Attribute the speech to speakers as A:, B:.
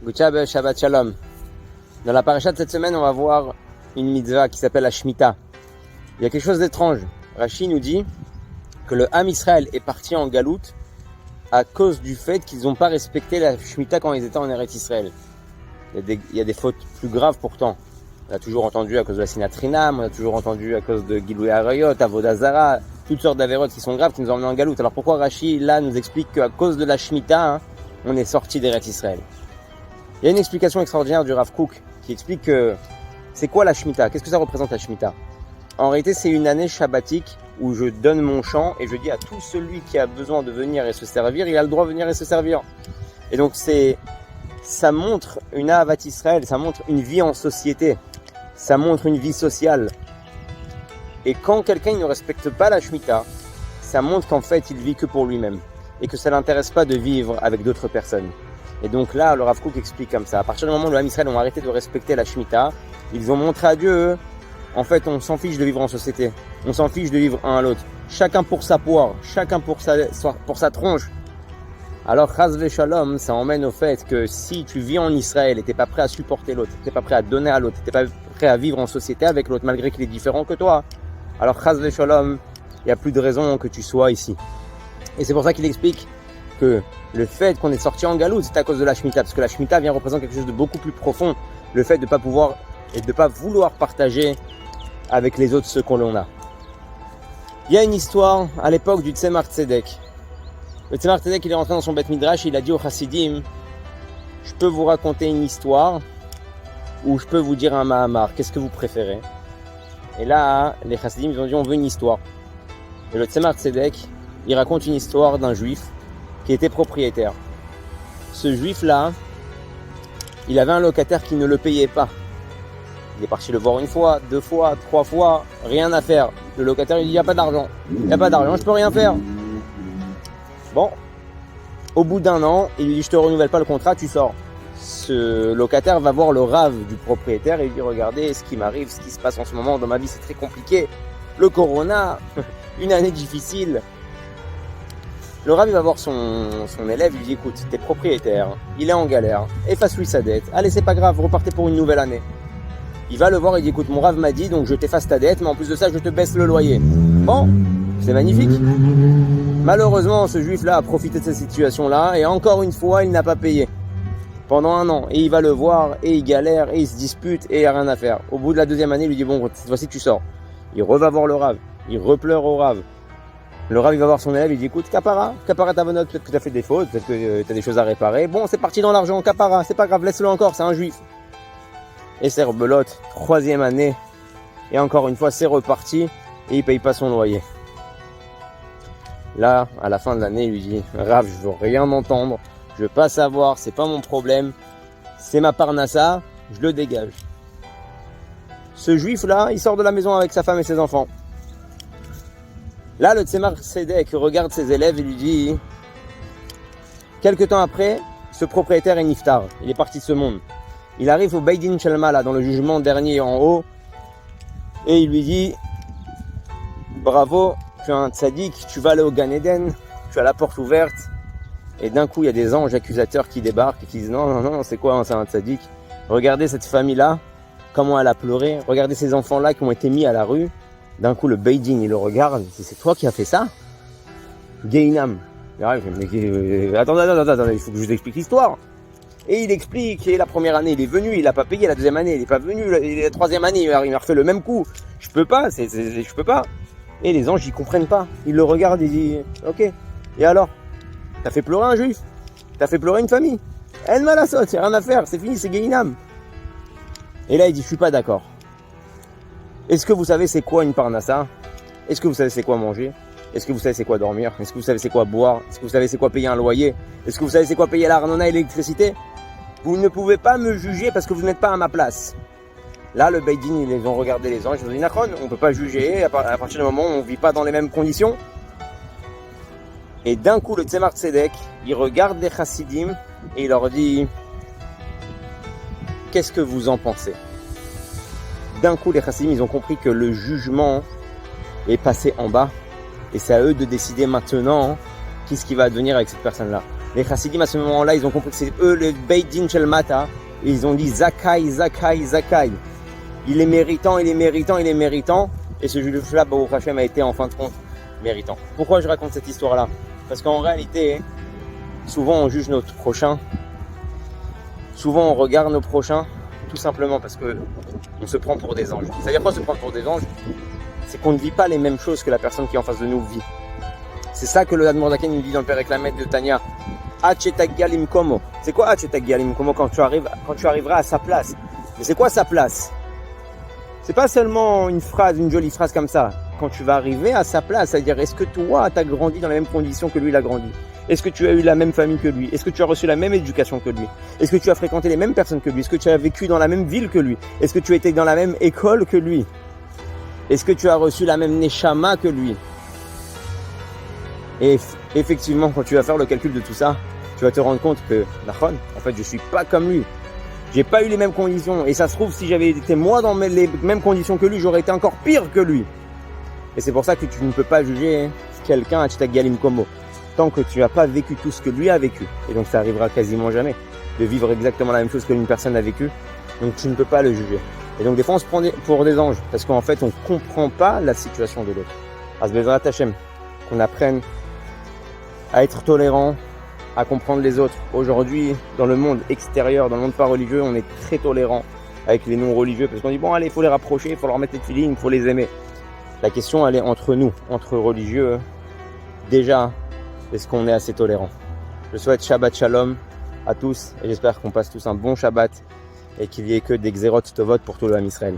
A: Gutchabel, Shabbat Shalom. Dans la paracha de cette semaine, on va voir une mitzvah qui s'appelle la Shemitah. Il y a quelque chose d'étrange. Rashi nous dit que le Ham Israël est parti en galoute à cause du fait qu'ils n'ont pas respecté la Shemitah quand ils étaient en Eretz Israël. Il y a des fautes plus graves pourtant. On a toujours entendu à cause de la Sinat Rinam, on a toujours entendu à cause de Gilui Arayot, Avodah Zara, toutes sortes d'avérotes qui sont graves qui nous ont emmenés en galoute. Alors pourquoi Rashi là nous explique qu'à cause de la Shemitah, on est sorti d'Eretz Israël? Il y a une explication extraordinaire du Rav Kook qui explique que c'est quoi la Shemitah? Qu'est-ce que ça représente la Shemitah? En réalité, c'est une année shabbatique où je donne mon champ et je dis à tout celui qui a besoin de venir et se servir, il a le droit de venir et se servir. Et donc ça montre une Ahavat Israël, ça montre une vie en société, ça montre une vie sociale. Et quand quelqu'un ne respecte pas la Shemitah, ça montre qu'en fait il vit que pour lui-même et que ça ne l'intéresse pas de vivre avec d'autres personnes. Et donc là, le Rav Kook explique comme ça. À partir du moment où le Ham Israël ont arrêté de respecter la Shemitah, ils ont montré à Dieu, en fait, on s'en fiche de vivre en société. On s'en fiche de vivre un à l'autre. Chacun pour sa poire, chacun pour sa tronche. Alors, Chas v'Shalom, ça emmène au fait que si tu vis en Israël et t'es pas prêt à supporter l'autre, t'es pas prêt à donner à l'autre, t'es pas prêt à vivre en société avec l'autre malgré qu'il est différent que toi, alors Chas v'Shalom, il n'y a plus de raison que tu sois ici. Et c'est pour ça qu'il explique que le fait qu'on est sorti en galoute, c'est à cause de la Shemitah, parce que la Shemitah vient représenter quelque chose de beaucoup plus profond, le fait de ne pas pouvoir et de ne pas vouloir partager avec les autres ce qu'on a. Il y a une histoire à l'époque du Tzemar Tzedek. Le Tzemar Tzedek, il est rentré dans son Beth Midrash, il a dit aux Chassidim, je peux vous raconter une histoire ou je peux vous dire un Mahamar, qu'est-ce que vous préférez? Et là, les Chassidim, ils ont dit, on veut une histoire. Et le Tzemar Tzedek, il raconte une histoire d'un juif qui était propriétaire. Ce juif-là, il avait un locataire qui ne le payait pas. Il est parti le voir une fois, deux fois, trois fois, rien à faire. Le locataire, il dit, il n'y a pas d'argent. Il n'y a pas d'argent, je peux rien faire. Bon, au bout d'un an, il lui dit, je te renouvelle pas le contrat, tu sors. Ce locataire va voir le rave du propriétaire et il dit, regardez ce qui m'arrive, ce qui se passe en ce moment dans ma vie, c'est très compliqué. Le corona, une année difficile. Le Rav, il va voir son élève, il lui dit, écoute, t'es propriétaire, il est en galère, efface-lui sa dette, allez, c'est pas grave, repartez pour une nouvelle année. Il va le voir, il dit, écoute, mon Rav m'a dit, donc je t'efface ta dette, mais en plus de ça, je te baisse le loyer. Bon, c'est magnifique. Malheureusement, ce juif-là a profité de cette situation-là, et encore une fois, il n'a pas payé. Pendant un an, et il va le voir, et il galère, et il se dispute, et il n'y a rien à faire. Au bout de la deuxième année, il lui dit, bon, cette fois-ci, tu sors. Il va voir le Rav, il repleure au Rav. Le Rav, il va voir son élève, il dit, écoute, Kapara ta bonne note, peut-être que tu as fait des fautes, peut-être que tu as des choses à réparer. Bon, c'est parti dans l'argent, Kapara, c'est pas grave, laisse-le encore, c'est un juif. Et c'est rebelote, troisième année, et encore une fois, c'est reparti, et il paye pas son loyer. Là, à la fin de l'année, il lui dit, Rav, je veux rien entendre, je veux pas savoir, c'est pas mon problème, c'est ma parnassa, je le dégage. Ce juif-là, il sort de la maison avec sa femme et ses enfants. Là, le Tzemar Tzedek regarde ses élèves et lui dit, quelque temps après, ce propriétaire est niftar, il est parti de ce monde. Il arrive au Beidin Shalma, là, dans le jugement dernier en haut, et il lui dit, bravo, tu es un tzaddik, tu vas aller au Gan Eden, tu as la porte ouverte, et d'un coup, il y a des anges accusateurs qui débarquent et qui disent, non, c'est quoi, c'est un tzaddik? Regardez cette famille-là, comment elle a pleuré, regardez ces enfants-là qui ont été mis à la rue. D'un coup, le Beidin, il le regarde, c'est toi qui as fait ça? Geinam. Attendez, il faut que je vous explique l'histoire. Et il explique, et la première année, il est venu, il n'a pas payé, la deuxième année, il n'est pas venu, la troisième année, il m'a refait le même coup. Je peux pas, je peux pas. Et les anges, ils comprennent pas. Ils le regardent, ils disent, ok, et alors? T'as fait pleurer un juif? T'as fait pleurer une famille? Elle m'a la saute, y a rien à faire, c'est fini, c'est Geinam. Et là, il dit, je suis pas d'accord. Est-ce que vous savez c'est quoi une parnassa? Est-ce que vous savez c'est quoi manger? Est-ce que vous savez c'est quoi dormir? Est-ce que vous savez c'est quoi boire? Est-ce que vous savez c'est quoi payer un loyer? Est-ce que vous savez c'est quoi payer l'arnona et l'électricité? Vous ne pouvez pas me juger parce que vous n'êtes pas à ma place. Là, le Beidin, ils ont regardé les anges, ils ont dit, Nachon, on ne peut pas juger à partir du moment où on ne vit pas dans les mêmes conditions. Et d'un coup, le Tzemar Tzedek, il regarde les Chassidim et il leur dit, qu'est-ce que vous en pensez? D'un coup, les Chassidim, ils ont compris que le jugement est passé en bas. Et c'est à eux de décider maintenant qu'est-ce qui va advenir avec cette personne-là. Les chassidim à ce moment-là, ils ont compris que c'est eux le Beit Din Shel Mata, et ils ont dit Zakai, Zakai, Zakai. Il est méritant, il est méritant, il est méritant, et ce juge-là, Baruch Hashem, a été en fin de compte méritant. Pourquoi je raconte cette histoire-là? Parce qu'en réalité, souvent on juge notre prochain, souvent on regarde nos prochains, tout simplement parce que on se prend pour des anges. C'est-à-dire quoi se prendre pour des anges? C'est qu'on ne vit pas les mêmes choses que la personne qui est en face de nous vit. C'est ça que le Admor Zaken nous dit dans le Père Eklamet de Tanya. Achetagalim Komo. C'est quoi Achetagalim Komo quand tu arriveras à sa place? Mais c'est quoi sa place? C'est pas seulement une phrase, une jolie phrase comme ça. Quand tu vas arriver à sa place, c'est-à-dire est-ce que toi tu as grandi dans les mêmes conditions que lui il a grandi? Est-ce que tu as eu la même famille que lui? Est-ce que tu as reçu la même éducation que lui? Est-ce que tu as fréquenté les mêmes personnes que lui? Est-ce que tu as vécu dans la même ville que lui? Est-ce que tu as été dans la même école que lui? Est-ce que tu as reçu la même neshama que lui? Et effectivement, quand tu vas faire le calcul de tout ça, tu vas te rendre compte que, en fait, je suis pas comme lui. J'ai pas eu les mêmes conditions. Et ça se trouve, si j'avais été moi dans les mêmes conditions que lui, j'aurais été encore pire que lui. Et c'est pour ça que tu ne peux pas juger quelqu'un à Chitagalim Komo tant que tu n'as pas vécu tout ce que lui a vécu. Et donc ça arrivera quasiment jamais de vivre exactement la même chose que une personne a vécu. Donc tu ne peux pas le juger. Et donc des fois on se prend pour des anges parce qu'en fait on ne comprend pas la situation de l'autre. Asbezrat Hashem, qu'on apprenne à être tolérant, à comprendre les autres. Aujourd'hui, dans le monde extérieur, dans le monde pas religieux, on est très tolérant avec les non-religieux parce qu'on dit bon allez, il faut les rapprocher, il faut leur mettre les filines, il faut les aimer. La question elle est entre nous, entre religieux. Déjà, est-ce qu'on est assez tolérant? Je souhaite Shabbat Shalom à tous et j'espère qu'on passe tous un bon Shabbat et qu'il n'y ait que des Xérot Tovot pour tout le Ham Israël.